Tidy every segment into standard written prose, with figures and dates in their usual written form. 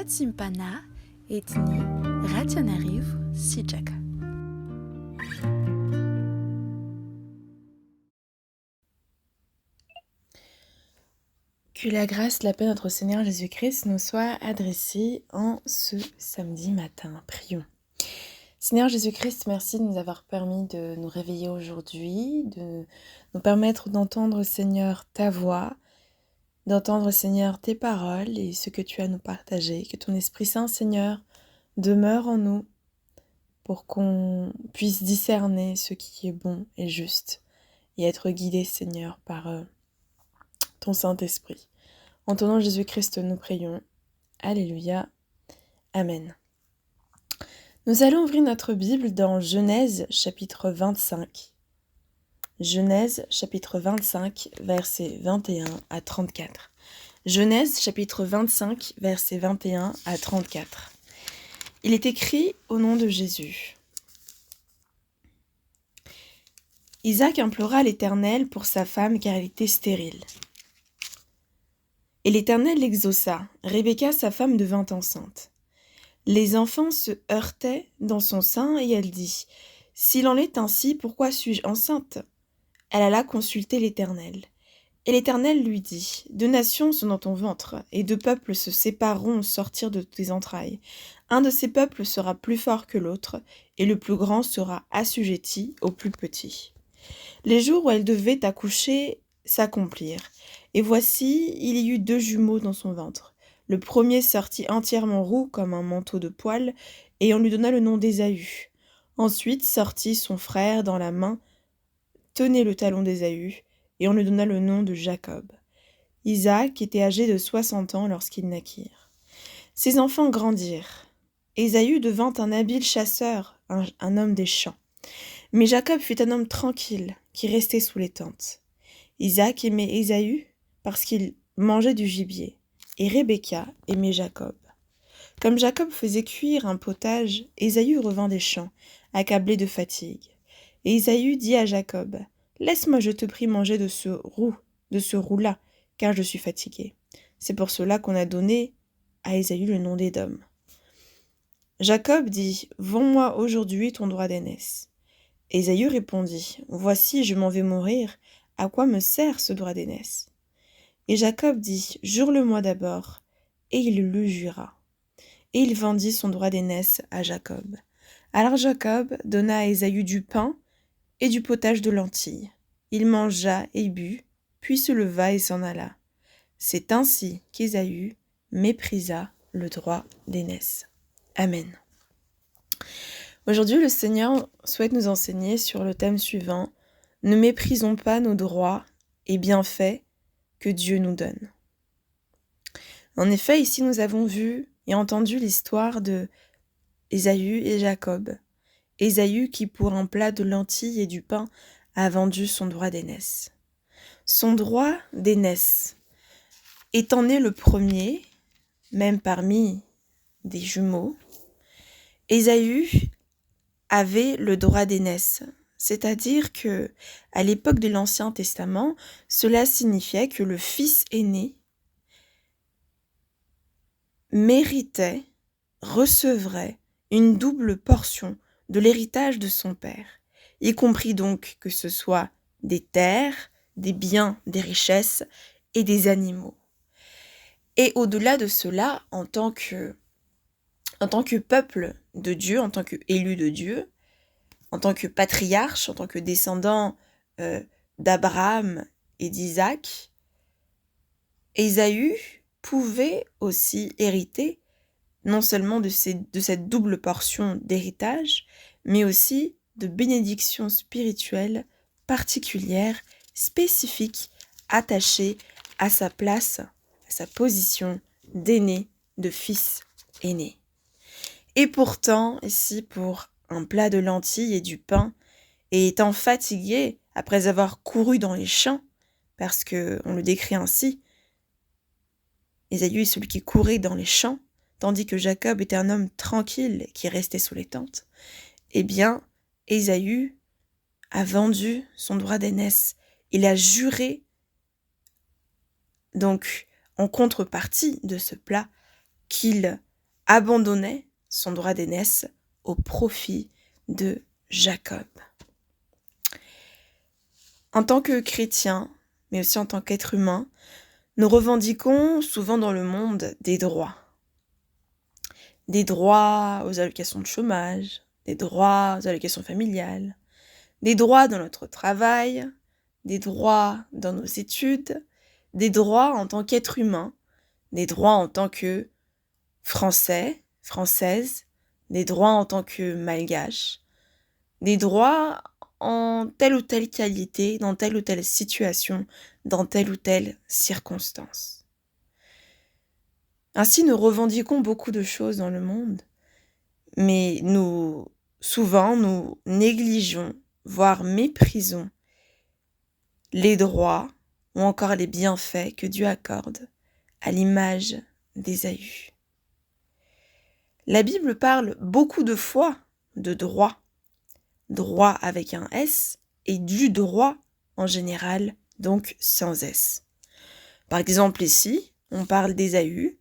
simpana etni rationariv sijaka. Que la grâce, la paix de notre Seigneur Jésus-Christ nous soit adressée en ce samedi matin. Prions. Seigneur Jésus-Christ, merci de nous avoir permis de nous réveiller aujourd'hui, de nous permettre d'entendre, Seigneur, ta voix, d'entendre, Seigneur, tes paroles et ce que tu as à nous partager. Que ton Esprit Saint, Seigneur, demeure en nous pour qu'on puisse discerner ce qui est bon et juste et être guidé, Seigneur, par ton Saint-Esprit. En ton nom Jésus-Christ, nous prions. Alléluia. Amen. Nous allons ouvrir notre Bible dans Genèse chapitre 25. Genèse chapitre 25, versets 21 à 34. Genèse chapitre 25, versets 21 à 34. Il est écrit au nom de Jésus. Isaac implora l'Éternel pour sa femme car elle était stérile. Et l'Éternel l'exauça. Rebecca, sa femme, devint enceinte. Les enfants se heurtaient dans son sein et elle dit : « S'il en est ainsi, pourquoi suis-je enceinte ?» Elle alla consulter l'Éternel. Et l'Éternel lui dit : « Deux nations sont dans ton ventre, et deux peuples se sépareront au sortir de tes entrailles. Un de ces peuples sera plus fort que l'autre, et le plus grand sera assujetti au plus petit. » Les jours où elle devait accoucher s'accomplirent. Et voici, il y eut deux jumeaux dans son ventre. Le premier sortit entièrement roux comme un manteau de poil, et on lui donna le nom d'Ésaü. Ensuite sortit son frère dans la main, tenait le talon d'Ésaü, et on lui donna le nom de Jacob. Isaac était âgé de 60 ans lorsqu'ils naquirent. Ses enfants grandirent. Ésaü devint un habile chasseur, un homme des champs. Mais Jacob fut un homme tranquille, qui restait sous les tentes. Isaac aimait Ésaü parce qu'il mangeait du gibier, et Rebecca aimait Jacob. Comme Jacob faisait cuire un potage, Ésaü revint des champs, accablé de fatigue. Et Ésaü dit à Jacob : « Laisse-moi, je te prie, manger de ce roux-là, car je suis fatigué. » C'est pour cela qu'on a donné à Ésaü le nom d'Édom. Jacob dit : « Vends-moi aujourd'hui ton droit d'aînesse. » Ésaü répondit : « Voici, je m'en vais mourir. À quoi me sert ce droit d'aînesse ?» Et Jacob dit : « Jure-le-moi d'abord. » Et il le jura. Et il vendit son droit d'aînesse à Jacob. Alors Jacob donna à Ésaü du pain et du potage de lentilles. Il mangea et but, puis se leva et s'en alla. C'est ainsi qu'Ésaü méprisa le droit d'aînesse. Amen. Aujourd'hui, le Seigneur souhaite nous enseigner sur le thème suivant : ne méprisons pas nos droits et bienfaits que Dieu nous donne. En effet, ici nous avons vu et entendu l'histoire de Ésaü et Jacob. Ésaü qui pour un plat de lentilles et du pain a vendu son droit d'aînesse. Son droit d'aînesse étant né le premier, même parmi des jumeaux, Ésaü avait le droit d'aînesse. C'est-à-dire que, à l'époque de l'Ancien Testament, cela signifiait que le fils aîné recevrait une double portion de l'héritage de son père, y compris donc que ce soit des terres, des biens, des richesses et des animaux. Et au-delà de cela, en tant que peuple de Dieu, en tant qu'élu de Dieu, en tant que patriarche, en tant que descendant d'Abraham et d'Isaac, Ésaü pouvait aussi hériter non seulement de cette double portion d'héritage, mais aussi de bénédictions spirituelles particulières, spécifiques, attachées à sa place, à sa position d'aîné, de fils aîné. Et pourtant, ici, pour un plat de lentilles et du pain, et étant fatigué après avoir couru dans les champs, parce qu'on le décrit ainsi, Ésaü est celui qui courait dans les champs, tandis que Jacob était un homme tranquille qui restait sous les tentes, eh bien, Ésaü a vendu son droit d'aînesse. Il a juré, donc, en contrepartie de ce plat, qu'il abandonnait son droit d'aînesse au profit de Jacob. En tant que chrétien, mais aussi en tant qu'être humain, nous revendiquons souvent dans le monde des droits. Des droits aux allocations de chômage, des droits aux allocations familiales, des droits dans notre travail, des droits dans nos études, des droits en tant qu'être humain, des droits en tant que Français, Françaises, des droits en tant que Malgaches, des droits en telle ou telle qualité, dans telle ou telle situation, dans telle ou telle circonstance. Ainsi, nous revendiquons beaucoup de choses dans le monde, mais souvent, nous négligeons, voire méprisons les droits ou encore les bienfaits que Dieu accorde à l'image d'Ésaü. La Bible parle beaucoup de fois de droit, droit avec un S, et du droit en général, donc sans S. Par exemple ici, on parle d'Ésaü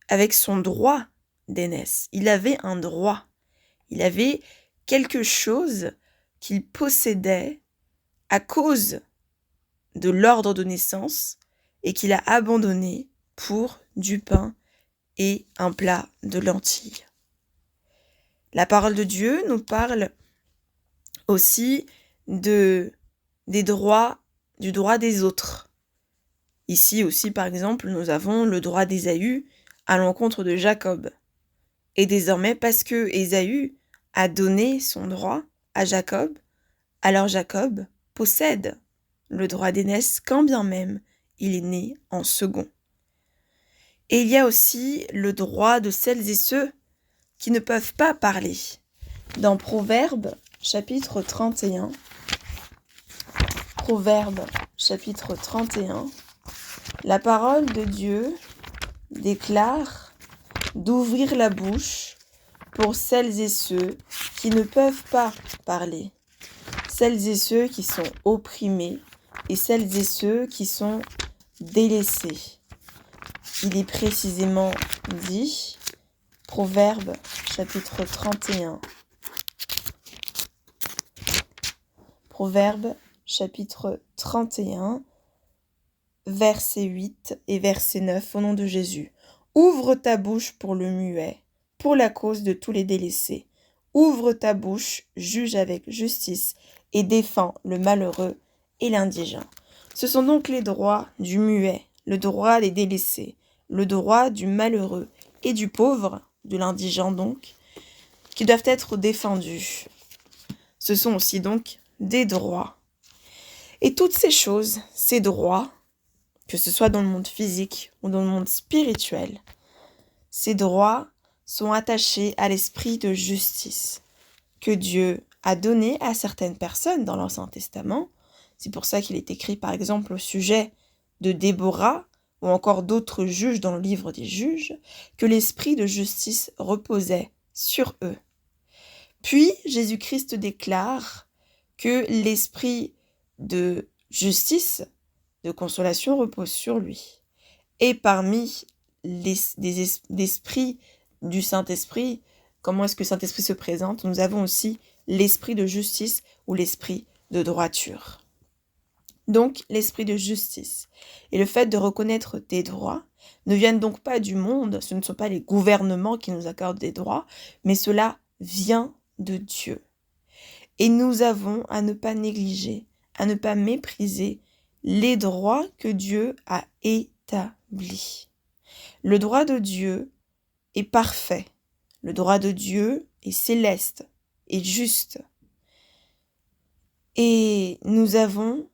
avec son droit d'aînesse. Il avait un droit, il avait quelque chose qu'il possédait à cause de l'ordre de naissance et qu'il a abandonné pour du pain et un plat de lentilles. La parole de Dieu nous parle aussi du droit des autres. Ici aussi, par exemple, nous avons le droit d'Ésaü à l'encontre de Jacob. Et désormais, parce que Ésaü a donné son droit à Jacob, alors Jacob possède le droit d'aînesse quand bien même il est né en second. Et il y a aussi le droit de celles et ceux qui ne peuvent pas parler. Dans Proverbes, chapitre 31, la parole de Dieu déclare d'ouvrir la bouche pour celles et ceux qui ne peuvent pas parler, celles et ceux qui sont opprimés et celles et ceux qui sont délaissés. Il est précisément dit, Proverbes chapitre 31, Proverbes chapitre 31, verset 8 et verset 9, au nom de Jésus. Ouvre ta bouche pour le muet, pour la cause de tous les délaissés. Ouvre ta bouche, juge avec justice et défends le malheureux et l'indigent. Ce sont donc les droits du muet, le droit des délaissés, le droit du malheureux et du pauvre, de l'indigent donc, qui doivent être défendus. Ce sont aussi donc des droits. Et toutes ces choses, ces droits, que ce soit dans le monde physique ou dans le monde spirituel, ces droits sont attachés à l'esprit de justice que Dieu a donné à certaines personnes dans l'Ancien Testament. C'est pour ça qu'il est écrit par exemple au sujet de Déborah ou encore d'autres juges dans le livre des juges, que l'esprit de justice reposait sur eux. Puis Jésus-Christ déclare que l'esprit de justice, de consolation repose sur lui. Et parmi des esprits du Saint-Esprit, comment est-ce que le Saint-Esprit se présente? Nous avons aussi l'esprit de justice ou l'esprit de droiture. Donc, l'esprit de justice et le fait de reconnaître des droits ne viennent donc pas du monde, ce ne sont pas les gouvernements qui nous accordent des droits, mais cela vient de Dieu. Et nous avons à ne pas négliger, à ne pas mépriser les droits que Dieu a établis. Le droit de Dieu est parfait. Le droit de Dieu est céleste et juste. Et nous avons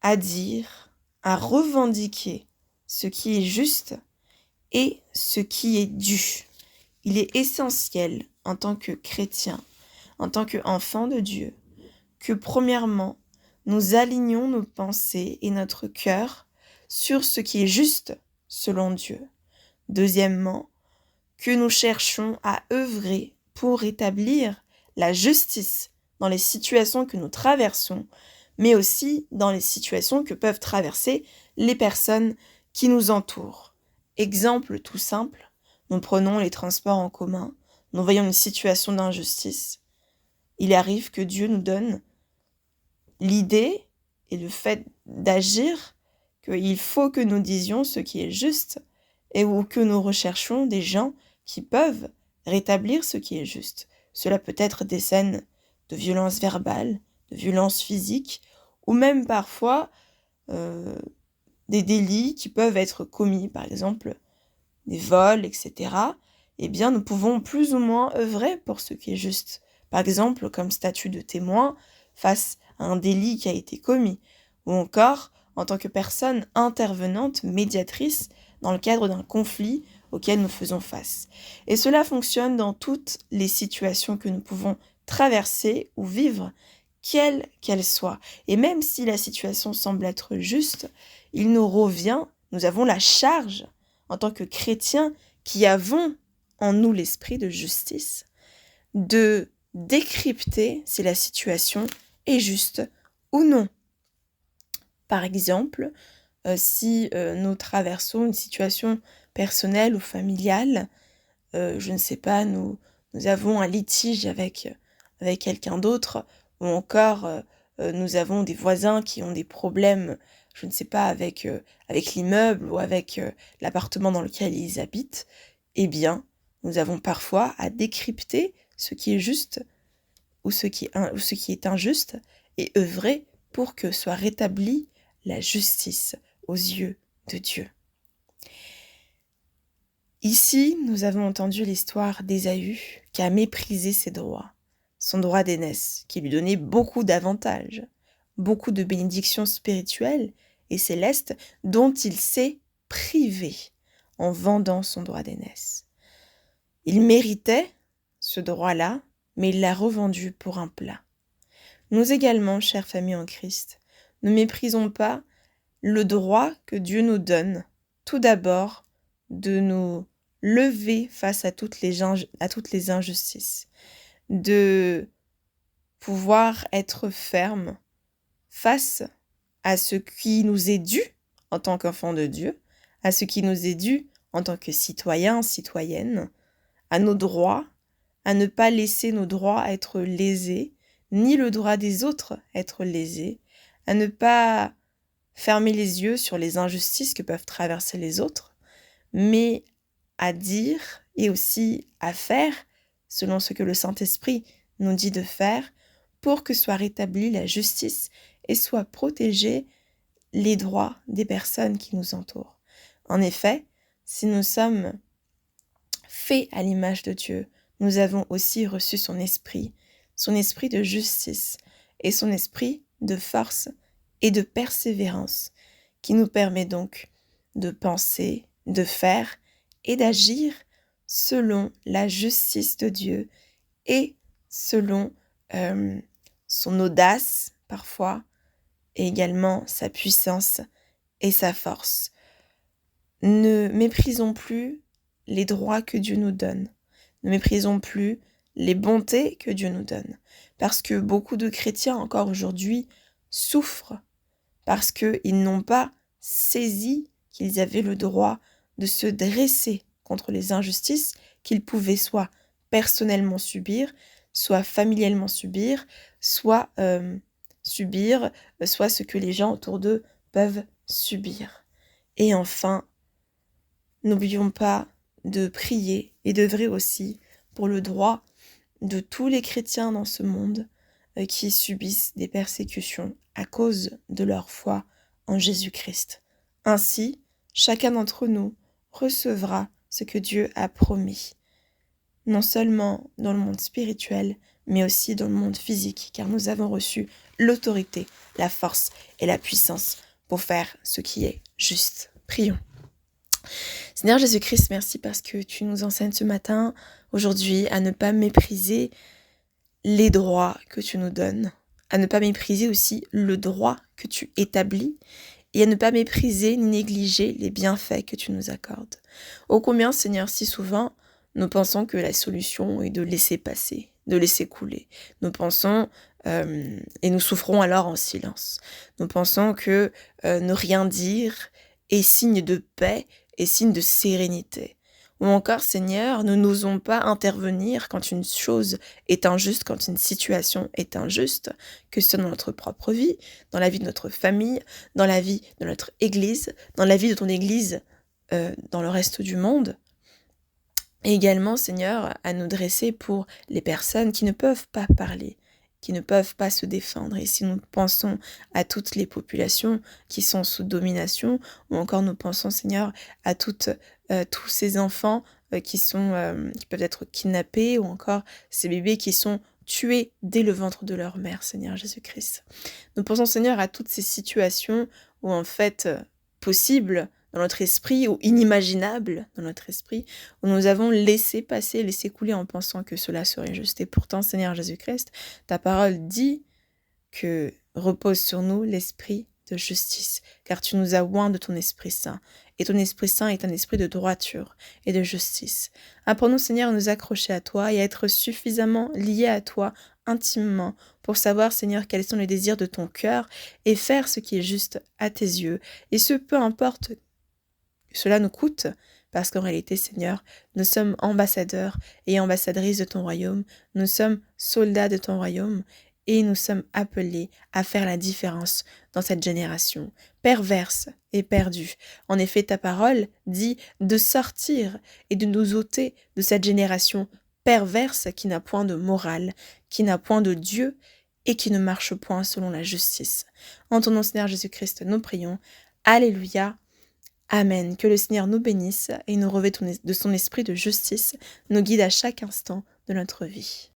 à dire, à revendiquer ce qui est juste et ce qui est dû. Il est essentiel en tant que chrétien, en tant qu'enfant de Dieu, que premièrement, nous alignions nos pensées et notre cœur sur ce qui est juste selon Dieu. Deuxièmement, que nous cherchons à œuvrer pour établir la justice dans les situations que nous traversons, mais aussi dans les situations que peuvent traverser les personnes qui nous entourent. Exemple tout simple, nous prenons les transports en commun, nous voyons une situation d'injustice, il arrive que Dieu nous donne l'idée et le fait d'agir qu'il faut que nous disions ce qui est juste et ou que nous recherchions des gens qui peuvent rétablir ce qui est juste. Cela peut être des scènes de violence verbale, de violence physique, ou même parfois des délits qui peuvent être commis, par exemple des vols, etc. Eh bien, nous pouvons plus ou moins œuvrer pour ce qui est juste. Par exemple, comme statut de témoin face à un délit qui a été commis, ou encore en tant que personne intervenante, médiatrice, dans le cadre d'un conflit auquel nous faisons face. Et cela fonctionne dans toutes les situations que nous pouvons traverser ou vivre, quelle qu'elle soit. Et même si la situation semble être juste, il nous revient, nous avons la charge, en tant que chrétiens qui avons en nous l'esprit de justice, de décrypter si la situation est juste ou non. Par exemple, si nous traversons une situation personnelle ou familiale, je ne sais pas, nous avons un litige avec quelqu'un d'autre, ou encore nous avons des voisins qui ont des problèmes, je ne sais pas, avec l'immeuble ou avec l'appartement dans lequel ils habitent, eh bien, nous avons parfois à décrypter ce qui est juste ou ce qui est injuste et œuvrer pour que soit rétablie la justice aux yeux de Dieu. Ici, nous avons entendu l'histoire d'Ésaü qui a méprisé ses droits, son droit d'aînesse, qui lui donnait beaucoup d'avantages, beaucoup de bénédictions spirituelles et célestes dont il s'est privé en vendant son droit d'aînesse. Il méritait ce droit-là, mais il l'a revendu pour un plat. Nous également, chères familles en Christ, ne méprisons pas le droit que Dieu nous donne, tout d'abord, de nous lever face à toutes les injustices, de pouvoir être ferme face à ce qui nous est dû en tant qu'enfants de Dieu, à ce qui nous est dû en tant que citoyens, citoyennes, à nos droits, à ne pas laisser nos droits être lésés, ni le droit des autres être lésé, à ne pas fermer les yeux sur les injustices que peuvent traverser les autres, mais à dire et aussi à faire selon ce que le Saint-Esprit nous dit de faire pour que soit rétablie la justice et soient protégés les droits des personnes qui nous entourent. En effet, si nous sommes faits à l'image de Dieu, nous avons aussi reçu son esprit de justice et son esprit de force et de persévérance, qui nous permet donc de penser, de faire et d'agir selon la justice de Dieu et selon son audace parfois, et également sa puissance et sa force. Ne méprisons plus les droits que Dieu nous donne. Ne méprisons plus les bontés que Dieu nous donne. Parce que beaucoup de chrétiens encore aujourd'hui souffrent parce qu'ils n'ont pas saisi qu'ils avaient le droit de se dresser contre les injustices qu'ils pouvaient soit personnellement subir, soit familialement subir, soit soit ce que les gens autour d'eux peuvent subir. Et enfin, n'oublions pas de prier et d'œuvrer aussi pour le droit de tous les chrétiens dans ce monde qui subissent des persécutions à cause de leur foi en Jésus-Christ. Ainsi, chacun d'entre nous recevra ce que Dieu a promis, non seulement dans le monde spirituel, mais aussi dans le monde physique, car nous avons reçu l'autorité, la force et la puissance pour faire ce qui est juste. Prions. Seigneur Jésus-Christ, merci parce que tu nous enseignes ce matin, aujourd'hui, à ne pas mépriser les droits que tu nous donnes, à ne pas mépriser aussi le droit que tu établis et à ne pas mépriser ni négliger les bienfaits que tu nous accordes. Ô combien, Seigneur, si souvent, nous pensons que la solution est de laisser passer, de laisser couler. Nous pensons, et nous souffrons alors en silence. Nous pensons que ne rien dire est signe de paix, est signe de sérénité. Ou encore, Seigneur, nous n'osons pas intervenir quand une chose est injuste, quand une situation est injuste, que ce soit dans notre propre vie, dans la vie de notre famille, dans la vie de notre Église, dans la vie de ton Église, dans le reste du monde. Et également, Seigneur, à nous dresser pour les personnes qui ne peuvent pas parler, qui ne peuvent pas se défendre. Et si nous pensons à toutes les populations qui sont sous domination, ou encore nous pensons, Seigneur, à tous ces enfants qui peuvent être kidnappés, ou encore ces bébés qui sont tués dès le ventre de leur mère, Seigneur Jésus-Christ. Nous pensons, Seigneur, à toutes ces situations où en fait possibles dans notre esprit ou inimaginables dans notre esprit, où nous avons laissé couler en pensant que cela serait juste. Et pourtant, Seigneur Jésus-Christ, ta parole dit que repose sur nous l'esprit de justice, car tu nous as oints de ton Esprit Saint. Et ton Esprit Saint est un esprit de droiture et de justice. Apprends-nous, Seigneur, à nous accrocher à toi et à être suffisamment liés à toi intimement pour savoir, Seigneur, quels sont les désirs de ton cœur et faire ce qui est juste à tes yeux. Et ce, peu importe que cela nous coûte, parce qu'en réalité, Seigneur, nous sommes ambassadeurs et ambassadrices de ton royaume, nous sommes soldats de ton royaume, et nous sommes appelés à faire la différence dans cette génération perverse et perdue. En effet, ta parole dit de sortir et de nous ôter de cette génération perverse qui n'a point de morale, qui n'a point de Dieu et qui ne marche point selon la justice. En ton nom, Seigneur Jésus-Christ, nous prions. Alléluia. Amen. Que le Seigneur nous bénisse et nous revête de son esprit de justice, nous guide à chaque instant de notre vie.